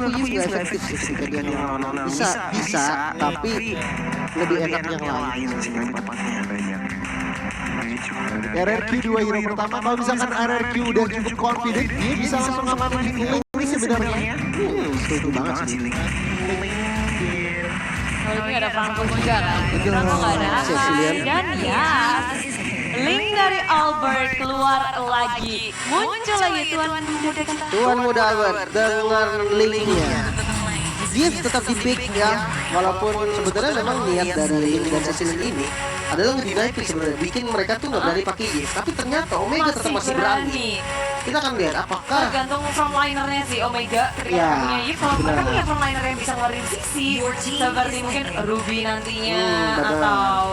menurut aku Yes nggak efektif sih ketika dia lawan. Bisa, tapi lebih enak yang lain sih lebih tepatnya banyak. RRQ 2 hero pertama, kalau misalkan RRQ udah cukup confident, dia bisa langsung ngamanin Link sebenarnya. Setuju banget sih. Kalau ini ada Franco juga kan. Franco nggak ada apa. Cecilian. Dan ya, Link dari Albert keluar lagi. Muncul lagi Tuan Muda kita. Tuan Muda Albert dengan linknya. Dia tetap di pick ya, walaupun sebetulnya memang niat dari Link dan Cecilian ini adalah ngedinaikin sebenarnya, bikin mereka tuh nggak berani pakai Eve, tapi ternyata Omega tetap masih berani. Kita akan lihat apakah Tergantung frontlinernya sih Omega ketika Ya, punya Eve. Kalau mereka benar. punya frontliner yang bisa ngeluarin sisi seperti mungkin Ruby nantinya benar. atau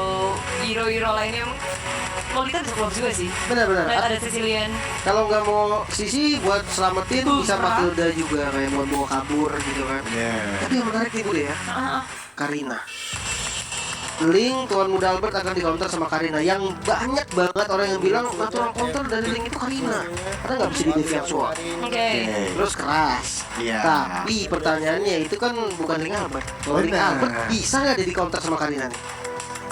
hero-hero lainnya. Lolita bisa keluar juga sih. benar-benar Dan ada Cecilian. kalau nggak mau sisi buat selamatin bisa Ultra. Matilda juga kayak mau bawa kabur gitu kan. Tapi yang menarik nih Bude ya, Karina. Link Tuan Muda Albert akan di counter sama Karina, yang banyak banget orang yang bilang natural counter dari Link itu Karina karena nggak bisa di Deviansua. Oke. Terus keras. Iya. Tapi pertanyaannya itu kan bukan Link Albert. Kalau Link Benar. Albert bisa nggak jadi counter sama Karina nih?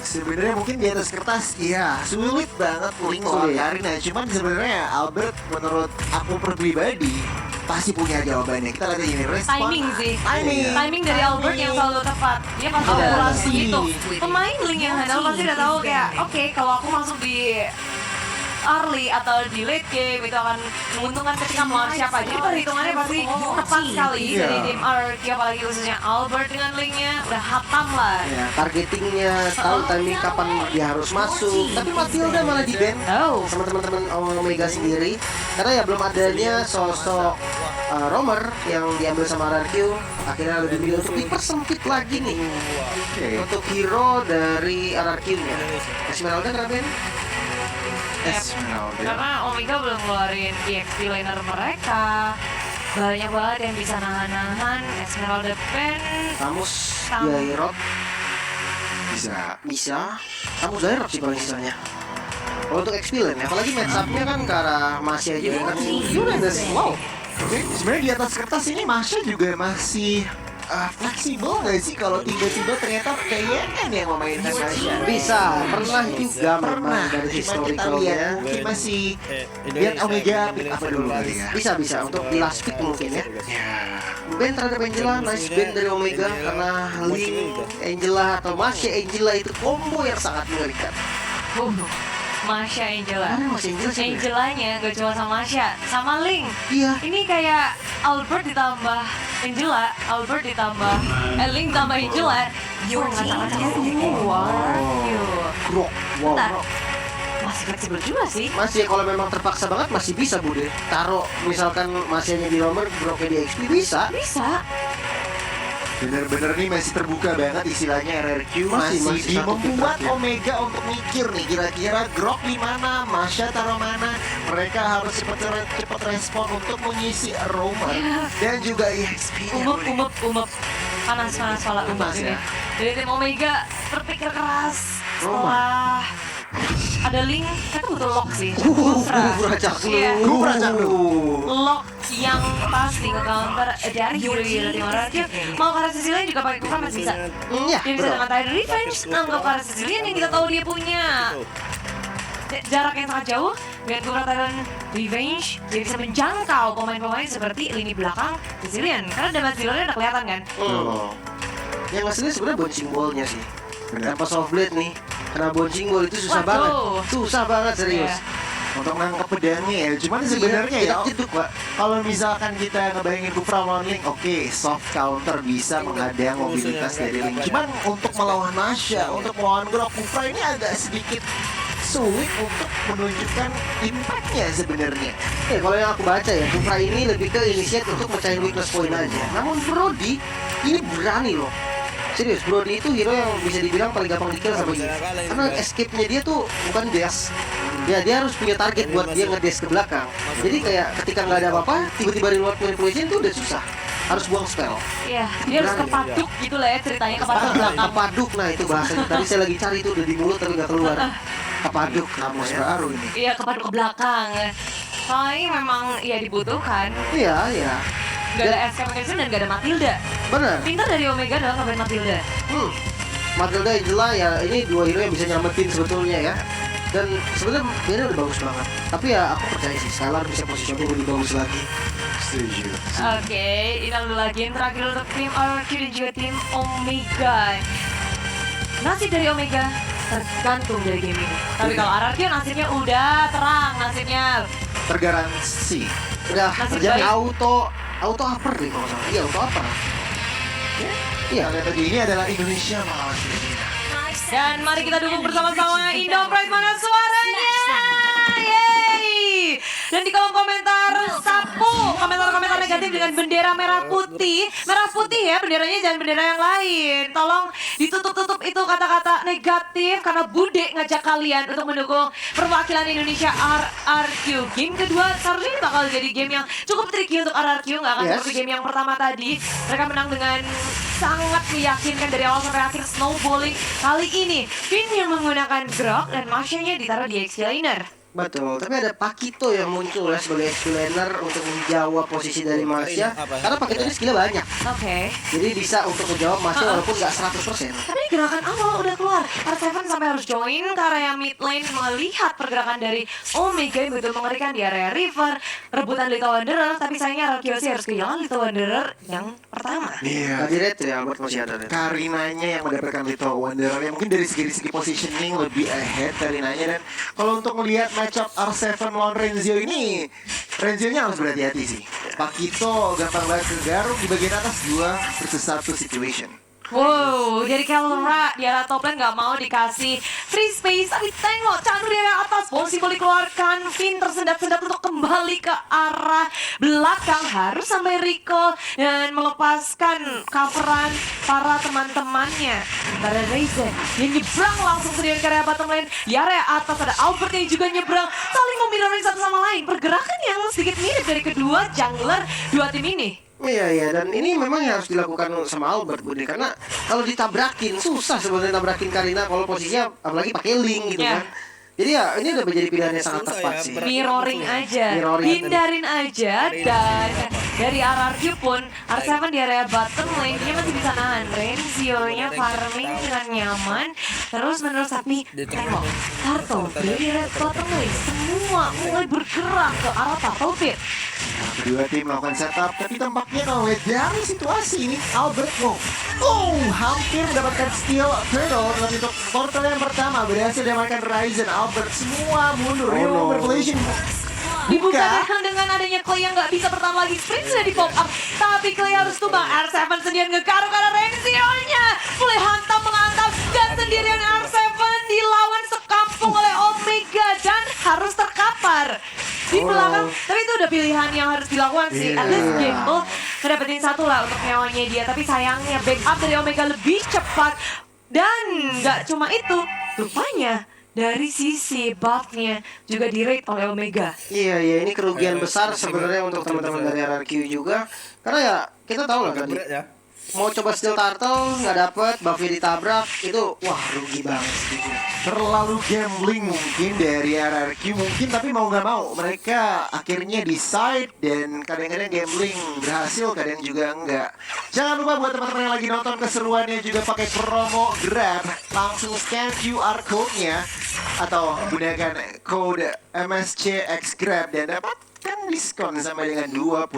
Sebenarnya mungkin di atas kertas, iya sulit banget Link lawan Sulit. Karina. Cuman sebenarnya Albert menurut aku pribadi pasti punya jawabannya. Kita lihat ini respon. Timing sih. Timing. Dari Albert yang selalu tepat. Dia kalkulasi itu. Pemain Link yang handle pasti udah tahu kayak, oke, kalau aku masuk di early atau di late game itu akan menguntungkan ketika melawan siapa. Jadi perhitungannya pasti tepat sekali Iya. dari tim RRQ, apalagi khususnya Albert dengan Linknya udah hatam lah. Ya, targetingnya tahu timing kapan dia harus masuk. Tapi Matilda malah di ban Oh. sama teman-teman Omega sendiri karena ya belum adanya sosok Romer yang diambil sama RRQ. Akhirnya lebih milih untuk dipersempit lagi nih untuk hero dari RRQ-nya. Esmeralda kenapa ini? Karena Omega belum ngeluarin EXP laner mereka. Banyak banget yang bisa nahan-nahan Esmeralda Pen. Kamus Kamu. Jairot Bisa. Kamus Jairot sih paling sisanya. Kalau untuk experience ya, apalagi match up-nya kan ke arah Masya aja kan. Gimana sih? Wow. Oke, sebenarnya di atas kertas ini Masha juga masih fleksibel nggak sih kalau tiba-tiba ternyata kayaknya yang memainkan Masha? Bisa, pernah juga Pernah, memang dari cuma kita lihat historicalnya. mungkin masih lihat Omega pick apa dulu kali ya. Bisa untuk di last pick mungkin ya. Band terhadap Angela, nice band dari Omega karena Link, Angela atau Masya Angela itu combo yang sangat mengerikan. Masya Angela. Mana Mas Angela sih? Angelanya gak cuma sama Masya, sama Link. Iya. Ini kayak Albert ditambah Angela, Albert ditambah Link ditambah Angela. Ngacak-ngacaknya keluar. Grok. Wow. Bentar. Masih fleksibel juga sih. Masih kalau memang terpaksa banget masih bisa Bude. Taruh misalkan Masyanya di Romer, Groknya di XP bisa. Bisa. Bener-bener nih masih terbuka banget istilahnya RRQ Masih masih di satu membuat pick ya. Omega untuk mikir nih kira-kira Grok di mana, Masha taruh mana. Mereka harus cepat respon untuk mengisi roamer dan juga EXP-nya. Umup. Panas pala Panas ini. ya. Dari tim Omega berpikir keras setelah ada Link, mereka butuh lock sih. Gufra Caklu. Iya. Gufra Caklu. Lock yang pasti nge-counter dari hero-hero tim RRQ. Mau karena Sicilian juga pakai Gufra masih bisa. Iya, Dia bisa dengan Tidal Revenge, nanggap karena Sicilian yang kita tahu dia punya jarak yang sangat jauh. Dengan Gufra Tidal Revenge, dia bisa menjangkau pemain-pemain seperti lini belakang Sicilian. Karena damage dealer-nya udah kelihatan kan. Yang ngeselin sebenarnya bouncing ball-nya sih. Benar. Tanpa soft blade nih, karena bouncing ball itu susah Waduh. banget. Susah banget serius. Iya. Untuk nangkep pedangnya ya. Cuman sebenarnya ya jeduk, Pak. kalau misalkan kita ngebayangin Gufra lawan Link, oke, soft counter bisa menghadang mobilitas dari Link. Cuman untuk melawan Masha, untuk melawan Grok, Gufra ini agak sedikit sulit untuk menunjukkan impact-nya sebenarnya. Kalau yang aku baca ya, Gufra ini lebih ke initiate untuk mecahin weakness point aja. Namun Brody ini berani loh. Serius, Brody itu hero yang bisa dibilang paling gampang di-kill sama dia. Karena escape-nya dia tuh bukan dash. Ya, dia harus punya target buat dia nge-dash ke belakang. Jadi kayak ketika nggak ada apa-apa, tiba-tiba reward manipulation itu udah susah. Harus buang spell. Iya, dia harus kepaduk gitu lah ya ceritanya, kepaduk belakang. Kepaduk, nah itu bahasanya. Tadi saya lagi cari itu udah di mulut tapi nggak keluar. Kepaduk, Kamus baru ini. Iya, kepaduk ke belakang. Soalnya memang ya dibutuhkan. Iya. Gak ada SK Mechanism dan gak ada Matilda. Bener. Pintar dari Omega adalah ngapain Matilda. Matilda Angela ya ini dua hero yang bisa nyelamatin sebetulnya ya. Dan sebenarnya dia udah bagus banget. Tapi ya aku percaya sih Skylar bisa positioning lebih bagus lagi. Setuju. Oke, ini adalah game terakhir untuk tim RRQ dan juga tim Omega. Nasib dari Omega tergantung dari game ini. Tapi kalau RRQ nasibnya udah terang nasibnya. Tergaransi. Udah Nasib terjadi baik. auto upper nih kalau nggak salah. Iya auto upper. Iya. Kalian tadi ini adalah Indonesia melawan Filipina. Dan mari kita dukung bersama-sama Indo Pride, mana suaranya? Yeay! Dan di kolom komentar sapu komentar-komentar negatif dengan bendera merah putih. Merah putih ya, benderanya jangan bendera yang lain. Tolong ditutup-tutup itu kata-kata negatif karena Bude ngajak kalian untuk mendukung perwakilan Indonesia RRQ. Game kedua seharusnya ini bakal jadi game yang cukup tricky untuk RRQ, nggak akan Yes. seperti game yang pertama tadi. Mereka menang dengan sangat meyakinkan dari awal sampai akhir snowballing. Kali ini Finn yang menggunakan Grok dan Masha-nya ditaruh di XP laner. Betul, tapi ada Pakito yang muncul ya sebagai explainer untuk menjawab posisi dari Masya. Karena Pakito ini skillnya banyak, Oke. jadi bisa untuk menjawab Masya walaupun nggak 100%. Tapi ini gerakan awal udah keluar. R7 sampai harus join ke area mid lane melihat pergerakan dari Omega yang betul mengerikan di area river. Rebutan Little Wanderer, tapi sayangnya RQC harus kehilangan Little Wanderer yang pertama. Iya. Tadi red ya, Albert masih ada red. Karinanya yang mendapatkan Little Wanderer yang mungkin dari segi positioning lebih ahead Karinanya. Dan kalau untuk melihat matchup R7 lawan Renzio ini, Renzio-nya harus berhati-hati sih. Pakito gampang banget kegaruk di bagian atas 2 versus 1 situation. Wow, dari Kelra di arah top lane gak mau dikasih free space. Tapi tengok, Chandu di area atas. Ball simbol dikeluarkan. Finn tersendat-sendat untuk kembali ke arah belakang. Harus sampai recall dan melepaskan coveran para teman-temannya. Ada Ryzen yang nyebrang langsung sendiri ke area bottom lane. Di area atas ada Albert yang juga nyebrang. Saling memirroring satu sama lain. Pergerakan yang sedikit mirip dari kedua jungler dua tim ini. Iya, dan ini memang yang harus dilakukan sama Albert Budi, karena kalau ditabrakin susah sebenarnya nabrakin Karina kalau posisinya apalagi pakai link gitu Ya. kan. Jadi ya ini udah menjadi pilihan yang sangat tepat sih. Mirroring aja, Mirroring. hindarin aja. Dan dari RRQ pun R7 di area bottom lane dia masih bisa nahan. Renzio-nya farming dengan nyaman. Terus menerus tapi tengok Turtle dari area bottom lane semua mulai bergerak ke arah Turtle Pit. Kedua tim melakukan setup, tapi tampaknya kalau lihat dari situasi ini Albert mau hampir mendapatkan steal turtle. Tapi untuk portal yang pertama berhasil diamankan Ryzen. Albert semua mundur. Real Revelation Dibuka dengan adanya Clay yang nggak bisa bertahan lagi. Sprint sudah di pop up, tapi Clay harus tumbang. R7 sendirian ngegaruk karena Renzio-nya mulai menghantam dan sendirian R7 dilawan sekampung oleh Omega dan harus terkapar di belakang. Tapi itu udah pilihan yang harus dilakukan sih. At least gamble ngedapetin satu lah untuk nyawanya dia. Tapi sayangnya backup dari Omega lebih cepat. Dan nggak cuma itu, rupanya dari sisi buff-nya juga di-rate oleh Omega. Iya, ini kerugian besar sebenarnya untuk teman-teman dari RRQ juga. Karena ya kita tahu lah tadi. Mau coba steal turtle nggak dapet, buffnya ditabrak, itu wah rugi banget sih. terlalu gambling mungkin dari RRQ mungkin, tapi mau nggak mau mereka akhirnya decide dan kadang-kadang gambling berhasil, kadang juga enggak. Jangan lupa buat teman-teman yang lagi nonton keseruannya juga pakai promo Grab, langsung scan QR code-nya atau gunakan kode MSCXGrab dan dapatkan diskon sampai dengan 20.000.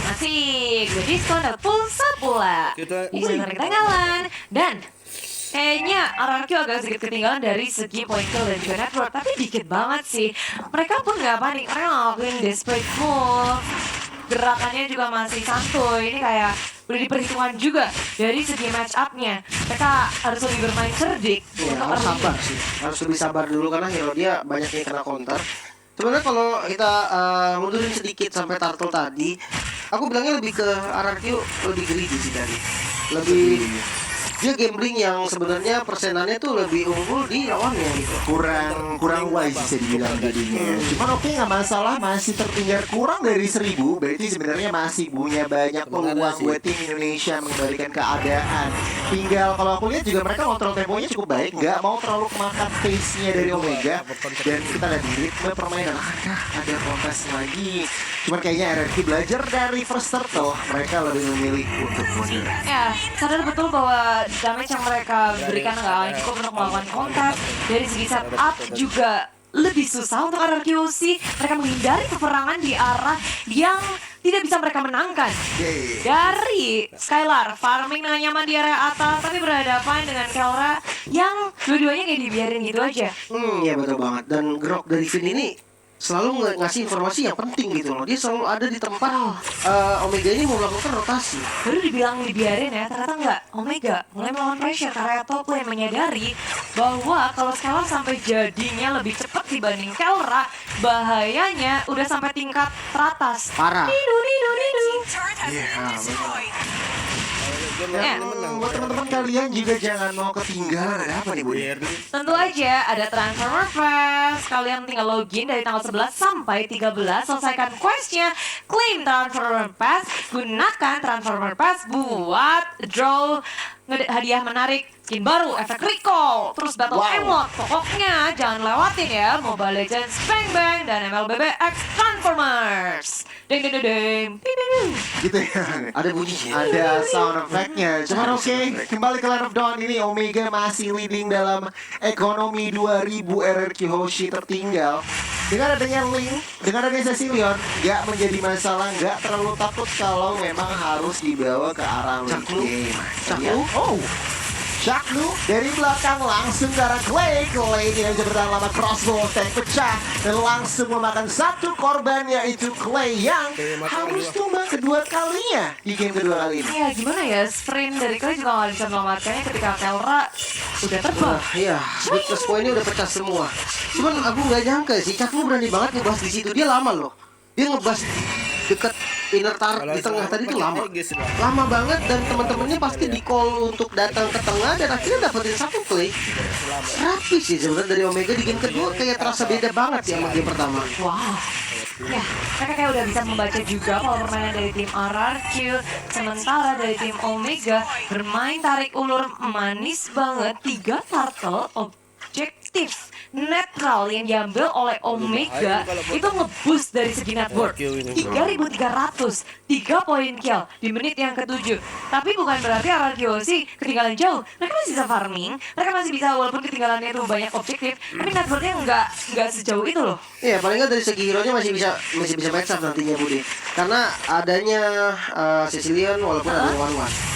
Masih gue diskon dan pulsa pula. Bisa tarik ketinggalan. Dan kayaknya RRQ agak sedikit ketinggalan dari segi point kill dan juga network. Tapi dikit banget sih. Mereka pun gak panik. Mereka ngelakuin desperate move. Gerakannya juga masih santuy. Ini kayak udah diperhitungkan juga dari segi match up-nya. Mereka harus lebih bermain cerdik. Ya, harus sabar sih. Harus lebih sabar dulu karena hero dia banyak yang kena counter. Sebenarnya kalau kita mundurin sedikit sampai turtle tadi, aku bilangnya lebih ke RRQ lebih greedy sih tadi. Lebih dia gambling yang sebenarnya persenannya tuh lebih unggul di lawannya gitu. kurang wise bisa dibilang jadinya. Cuman oke, nggak masalah, masih tertinggal kurang dari 1000, berarti sebenarnya masih punya banyak peluang buat tim Indonesia mengembalikan keadaan. Tinggal kalau aku lihat juga mereka kontrol temponya cukup baik, nggak mau terlalu kemakan pace-nya dari Omega. Dan kita lihat di ritme permainan, akankah ada kontes lagi? Cuman kayaknya RRQ belajar dari first turtle, mereka lebih memilih untuk mundur. Ya, sadar betul bahwa damage yang mereka berikan nggak cukup untuk melakukan kontak. Dari segi setup juga lebih susah untuk RRQC. Mereka menghindari peperangan di arah yang tidak bisa mereka menangkan. Dari Skylar, farming dengan nyaman di area atas, tapi berhadapan dengan Kelra yang dua-duanya kayak dibiarin gitu aja. Ya betul banget. Dan Grok dari Vin ini selalu ngasih informasi yang penting gitu loh. Dia selalu ada di tempat Omega ini mau melakukan rotasi. Baru dibilang dibiarin ya, ternyata enggak. Omega mulai melawan pressure karena top lane menyadari bahwa kalau Skylar sampai jadinya lebih cepat dibanding Kelra, bahayanya udah sampai tingkat teratas. Parah. Nidu. Buat teman-teman kalian juga jangan mau ketinggalan. Ada apa nih, Bu? Tentu aja ada Transformer Fest. Kalian tinggal login dari tanggal 11 sampai 13. Selesaikan questnya, claim Transformer Pass, gunakan Transformer Pass buat draw hadiah menarik, skin baru, efek recall, terus battle emote. Pokoknya jangan lewatin ya Mobile Legends Bang Bang dan MLBB X Transformers. Ding ding ding ding. Ding, ding, ding. Gitu ya. Ada bunyinya. Ada sound effect-nya. Cuman oke, kembali ke Land of Dawn ini Omega masih leading dalam ekonomi 2000. RRQ Hoshi tertinggal. Dengan adanya Link, dengan adanya Cecilion, nggak menjadi masalah, nggak terlalu takut kalau memang harus dibawa ke arah late game. Caklu. Oh, Shaknu dari belakang langsung ke arah Clay. Clay dia bisa bertahan lama, crossbow tank pecah dan langsung memakan satu korban, yaitu Clay yang harus tumbang kedua kalinya di game kedua kali ini. Ya gimana ya, sprint dari Clay juga gak bisa menyelamatkannya ketika Kelra udah terbang. Iya, weakness point-nya udah pecah semua. Cuman aku nggak nyangka sih, Caklu berani banget ngebahas di situ. Dia lama loh. Dia ngebahas dekat inner turret di tengah tadi itu lama banget, dan teman-temannya pasti di call untuk datang ke tengah dan akhirnya dapetin satu play. Rapi sih sebenarnya dari Omega di game kedua, kayak terasa beda banget sih sama game pertama. Wow. Ya, mereka kayak udah bisa membaca juga pola permainan dari tim RRQ. Sementara dari tim Omega bermain tarik ulur manis banget. 3 turtle objektif netral yang diambil oleh Omega itu nge-boost dari segi net worth 3.300, 3 poin kill di menit yang ke-7. Tapi bukan berarti RRQ ketinggalan jauh. Mereka masih bisa farming, mereka masih bisa walaupun ketinggalannya itu banyak objektif, tapi net worth-nya nggak sejauh itu loh. Iya, paling nggak dari segi hero-nya masih bisa match up nantinya Budi. Karena adanya Cecilion walaupun ada one-one.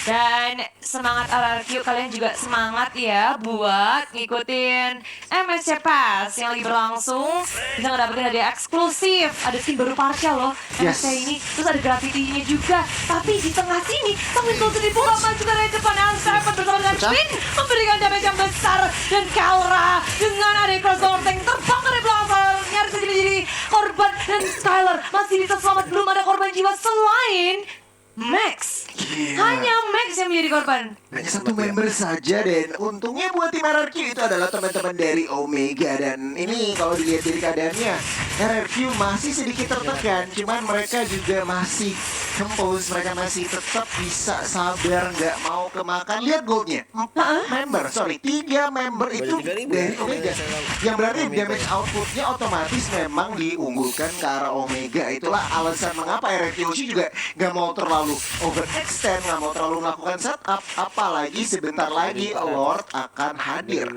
Dan semangat RRQ, kalian juga semangat ya buat ngikutin MSC Pass yang lagi berlangsung. Bisa ngedapetin hadiah eksklusif, ada skin baru partial loh MSC ini. Terus ada graffiti-nya juga. Tapi di tengah sini, Sang Tulsi dibuka maju dari depan Ansepat bersama dengan Spin memberikan damage yang besar. Dan Kelra dengan ada crossover tank terbang dari belakang, nyaris saja menjadi korban. Dan Skylar masih bisa selamat, belum ada korban jiwa selain Max. Hanya Max yang menjadi korban. Hanya satu member saja, dan untungnya buat tim RRQ itu adalah teman-teman dari Omega. Dan ini kalau dilihat dari keadaannya, RRQ masih sedikit tertekan, cuman mereka juga masih compose, mereka masih tetap bisa sabar, nggak mau kemakan. Lihat goldnya, 3 member itu dari Omega, yang berarti damage outputnya otomatis memang diunggulkan ke arah Omega. Itulah alasan mengapa RRQ juga nggak mau terlalu overextend, nggak mau terlalu melakukan setup, apalagi sebentar lagi Lord akan hadir.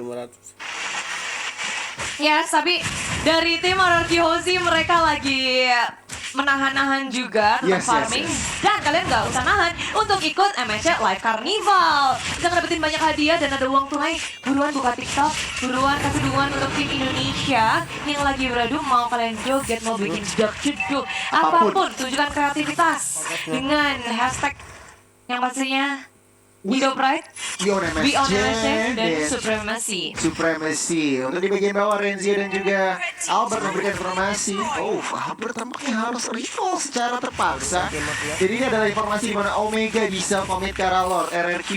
Ya, tapi dari tim RRQ Hoshi mereka lagi menahan-nahan juga tentang farming. Dan kalian nggak usah nahan untuk ikut MSC Live Carnival. Bisa ngedapetin banyak hadiah dan ada uang tunai. Buruan buka TikTok, buruan kasih dukungan untuk tim Indonesia yang lagi beradu. Mau kalian joget, mau bikin jeduk, apapun, tunjukkan kreativitas dengan hashtag yang pastinya Indo Pride, Beyond Beyond MSJ, MSJ, dan dan Supremacy. Supremacy. Untuk di bagian bawah Renzio dan juga Albert memberikan informasi. Oh, Albert tampaknya harus recall secara terpaksa. Jadi ini adalah informasi di mana Omega bisa komit ke arah Lord, RRQ,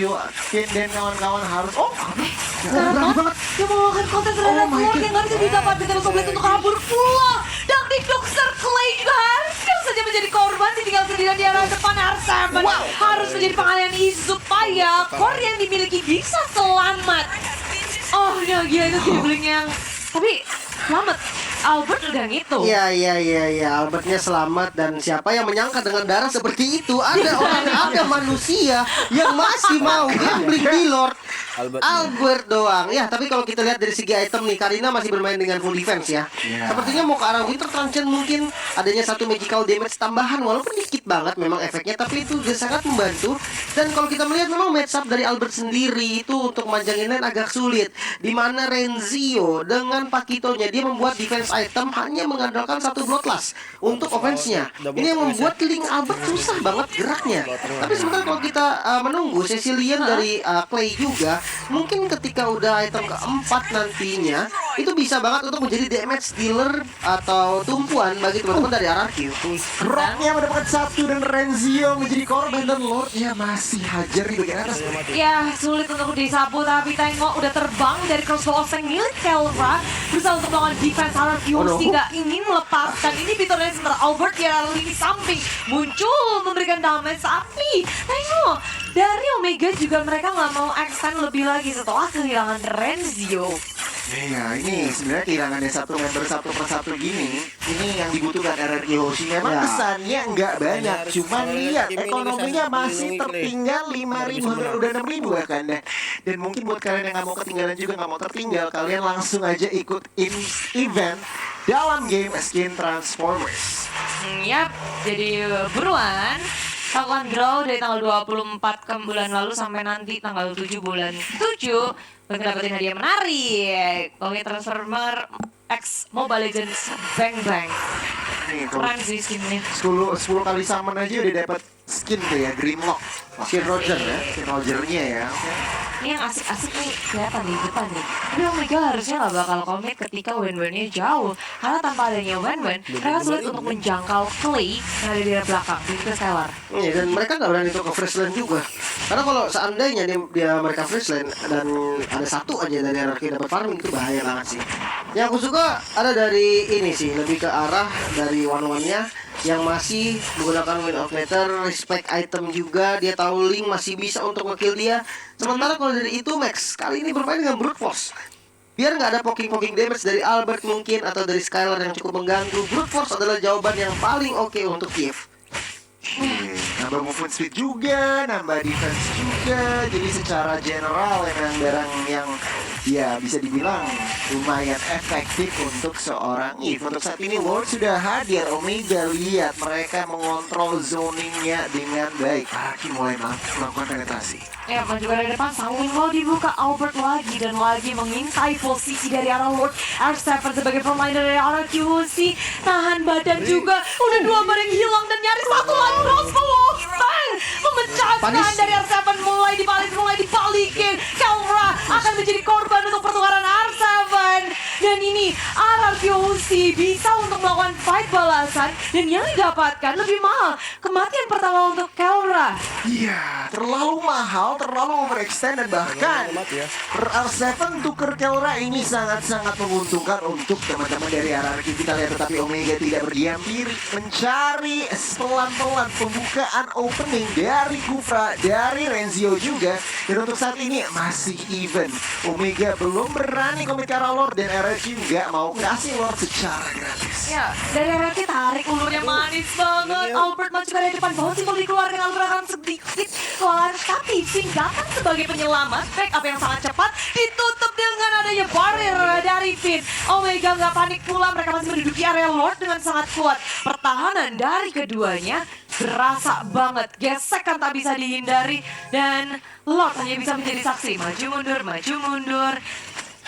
Ken dan kawan-kawan harus. Oh, Karena dia melakukan konten terhadap Oh my Lord God. yang gak bisa didapatkan dari Soblet untuk kabur pula. Dan di Dr. Clay juga harus saja menjadi korban, ditinggal sendirian di arah depan R7. Harus menjadi pengalihan isu supaya core yang dimiliki bisa selamat. Oh, ya gila itu dribbling yang... Tapi selamat, Albert udah ngitung. Iya, Albertnya selamat dan siapa yang menyangka dengan darah seperti itu ada manusia yang masih mau gambling di Lord. Albert doang. Ya, tapi kalau kita lihat dari segi item nih, Karina masih bermain dengan full defense ya. Iya. Sepertinya mau ke arah Winter Truncheon mungkin adanya satu magical damage tambahan walaupun dikit banget memang efeknya, tapi itu juga sangat membantu. Dan kalau kita melihat memang match up dari Albert sendiri itu untuk manjangin lane agak sulit. Dimana Renzio dengan Pakitonya dia membuat defense item hanya mengandalkan satu Bloodlust untuk offense-nya. Ini yang membuat Link Albert susah banget geraknya. Tapi sebentar kalau kita menunggu Cecilian dari Clay juga, mungkin ketika udah item keempat nantinya itu bisa banget untuk menjadi damage dealer atau tumpuan bagi teman-teman dari RRQ. Rocknya mendapatkan satu dan Renzio menjadi korban dan Lordnya masih hajar di bagian atas. Ya, sulit untuk disapu, tapi tengok udah terbang dari crossbow offense milik Kelra. Berusaha untuk melawan defense RRQ, nggak ingin melepaskan ini fiturnya sementara Albert di arah lini samping muncul memberikan damage, tapi tengok dari Omega juga mereka nggak mau extend lebih lagi setelah kehilangan Renzio. Iya, ini sebenarnya kehilangannya satu member satu persatu gini, ini yang dibutuhkan RRQ Hoshi. Memang Ya. kesannya nggak banyak, cuman lihat ekonominya masih tertinggal 5.000, hampir udah 6.000 bahkan deh. Dan mungkin buat kalian yang nggak mau ketinggalan juga nggak mau tertinggal, kalian langsung aja ikut event dalam game Skin Transformers. Yap, jadi buruan. Lakukan draw dari tanggal 24 ke bulan lalu sampai nanti tanggal 7 bulan 7 untuk dapetin hadiah menarik. Oke, Transformer X Mobile Legends Bang Bang. Nih, kalau Keren sih skinnya. 10 kali summon aja udah dapat skin tuh ya, Grimlock. Skin Roger ya. Skin Rogernya ya. Oke. Ini yang asik-asik nih kelihatan di depan nih. Tapi Omega harusnya nggak bakal komit ketika win-winnya jauh. Karena tanpa adanya win-win, mereka sulit untuk menjangkau Clay yang ada di belakang, di Skylar. Iya, dan mereka nggak berani untuk ke fresh lane juga. Karena kalau seandainya mereka fresh lane dan ada satu aja dari RRQ dapat farming itu bahaya banget sih. Yang aku suka ada dari ini sih, lebih ke arah dari one-one-nya yang masih menggunakan win of meter, respect item juga, dia tahu Link masih bisa untuk nge-kill dia. Sementara kalau dari itu Max kali ini bermain dengan brute force. Biar nggak ada poking-poking damage dari Albert mungkin atau dari Skylar yang cukup mengganggu, brute force adalah jawaban yang paling oke untuk Kiev. Nambah movement speed juga, nambah defense juga. Jadi secara general memang barang yang ya bisa dibilang lumayan efektif untuk seorang Eve. Untuk saat ini Lord sudah hadir. Omega lihat mereka mengontrol zoningnya dengan baik. Aki mulai melakukan penetrasi. Ya, maju dari depan, Sawing mau dibuka Albert lagi dan lagi mengintai posisi dari arah Lord. R7 sebagai pemain dari arah QC, tahan badan juga. Udah dua bareng hilang dan nyaris satu lagi crossbow bang memecahkan Panis. dari R7 mulai dibalikin. Kelra akan menjadi korban untuk pertukaran R7 dan ini RRQC bisa untuk melakukan fight balasan dan yang didapatkan lebih mahal kematian pertama untuk Kelra. Iya, terlalu mahal, terlalu overextend dan bahkan R7 tuker Kelra ini sangat-sangat menguntungkan untuk teman-teman dari RRQ. Kita lihat tetapi Omega tidak berdiam diri, mencari pelan-pelan pembukaan opening dari Kufra, dari Renzio juga. Dan untuk saat ini masih even. Omega belum berani komit ke arah Lord dan RRQ nggak mau kasih Lord secara gratis. Ya, dari RRQ tarik ulurnya manis banget. Albert maju dari depan, bouncing mau dikeluarkan, Albert akan sedikit keluar. Tapi Finn datang sebagai penyelamat, backup yang sangat cepat, ditutup dengan adanya barrier dari Finn. Omega nggak panik pula, mereka masih menduduki area Lord dengan sangat kuat. Pertahanan dari keduanya berasa banget, gesekan tak bisa dihindari dan Lord hanya bisa menjadi saksi, maju mundur,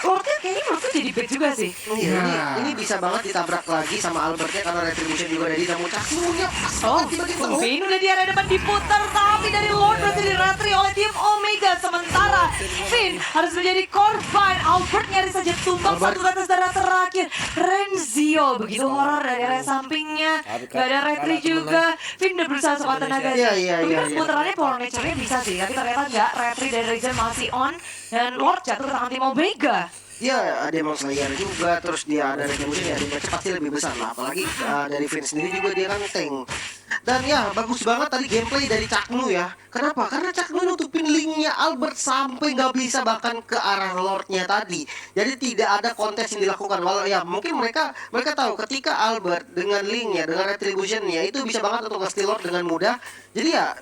Lordnya kayaknya menurutku jadi bad juga sih. Iya, Nah. ini bisa banget ditabrak lagi sama Albertnya karena Retribution juga dari namun Caknunya pas banget di bagian tengah. Vayne udah di area depan diputar, tapi dari Lord berhasil diratri oleh tim Omega. Sementara Vayne harus menjadi korban. Albert nyaris saja tumbang Albert. satu atas darah terakhir. Renzio begitu horor dari area sampingnya. Gak ada retri juga. Vayne udah berusaha sekuat tenaga. Iya. Putarannya Power Nature-nya bisa sih, tapi ternyata nggak. Retri dari Rizal masih on dan Lord jatuh ke tangan tim Omega. Iya, ada Demon Slayer juga, terus dia ada Retribution ya, damage pasti lebih besar lah. Apalagi dari Vayne sendiri juga dia kan tank. Dan ya, bagus banget tadi gameplay dari Caknu ya. Kenapa? Karena Caknu nutupin linknya Albert sampai nggak bisa bahkan ke arah Lordnya tadi. Jadi tidak ada kontes yang dilakukan. Walau ya mungkin mereka tahu ketika Albert dengan linknya, dengan Retributionnya itu bisa banget untuk nge-steal Lord dengan mudah. Jadi ya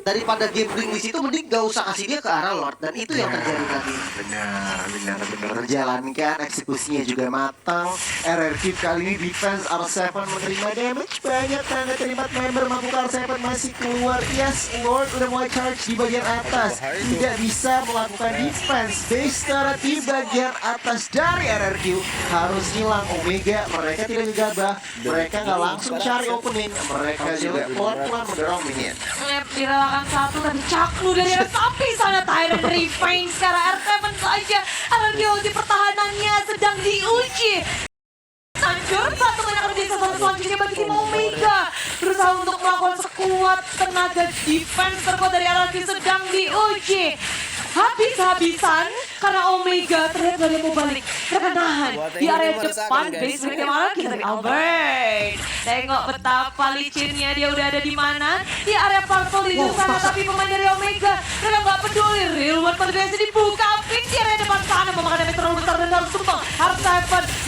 daripada gambling di situ mending gak usah kasih dia ke arah Lord, dan itu yang terjadi tadi. Benar jalankan, eksekusinya juga matang. RRQ kali ini defense R7 menerima damage banyak karena terlibat member mampu R7 masih keluar. Yes, Lord udah mulai charge di bagian atas, tidak bisa melakukan defense. Base turret di bagian atas dari RRQ harus hilang. Omega mereka tidak gegabah, mereka nggak langsung cari opening, mereka juga pelan-pelan mendorong minion. Direlakan satu dan Caknu dari arah samping sana. Tyrant Refine sekarang R7 saja. Arangyozi pertahanannya sedang diuji. Hancur satu banyak akan menjadi sasaran selanjutnya bagi tim Omega. Berusaha untuk melakukan sekuat tenaga defense terkuat dari Arangyozi sedang diuji. Habis-habisan karena Omega terlihat gak ada yang mau balik. Mereka nahan di area depan base milik tim Arangyozi. Tapi Albert tengok betapa licinnya dia udah ada di mana. Di area purple di sana, tapi pemain dari Omega mereka gak peduli. Real One terbiasa dibuka pin di area depan sana, memakan damage terlalu besar dan harus tumbang. R7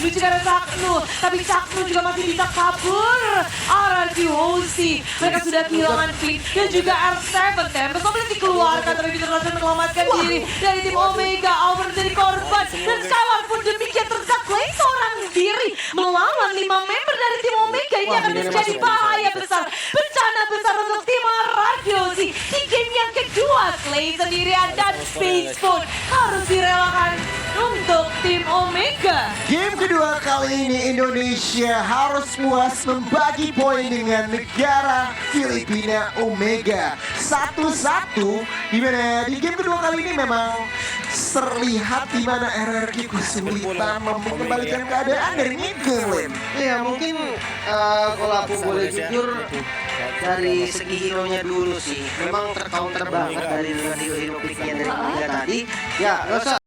menuju ke arah Caknu, tapi Caknu juga masih bisa kabur. Arangyozi mereka sudah kehilangan pin dan juga R7. Tempest boleh dikeluarkan tapi bisa berhasil menyelamatkan diri dari tim Omega. Albert menjadi korban dan sekalipun demikian terdesak Clay seorang diri melawan 5 member dari tim Omega. Ini akan menjadi bahaya besar, bencana besar untuk tim Arangyozi di game yang kedua. Clay sendirian dan Spacebone harus direlakan untuk tim Omega. Game kedua kali ini Indonesia harus puas membagi poin dengan negara Filipina Omega 1-1, di mana di game kedua kali ini memang terlihat di mana RRQ kesulitan mengembalikan keadaan dari mid-game. Ya mungkin kalau aku boleh jujur dari segi hero-nya dulu sih memang tercounter banget dari dengan hero-hero picknya dari Omega tadi. Ya gak usah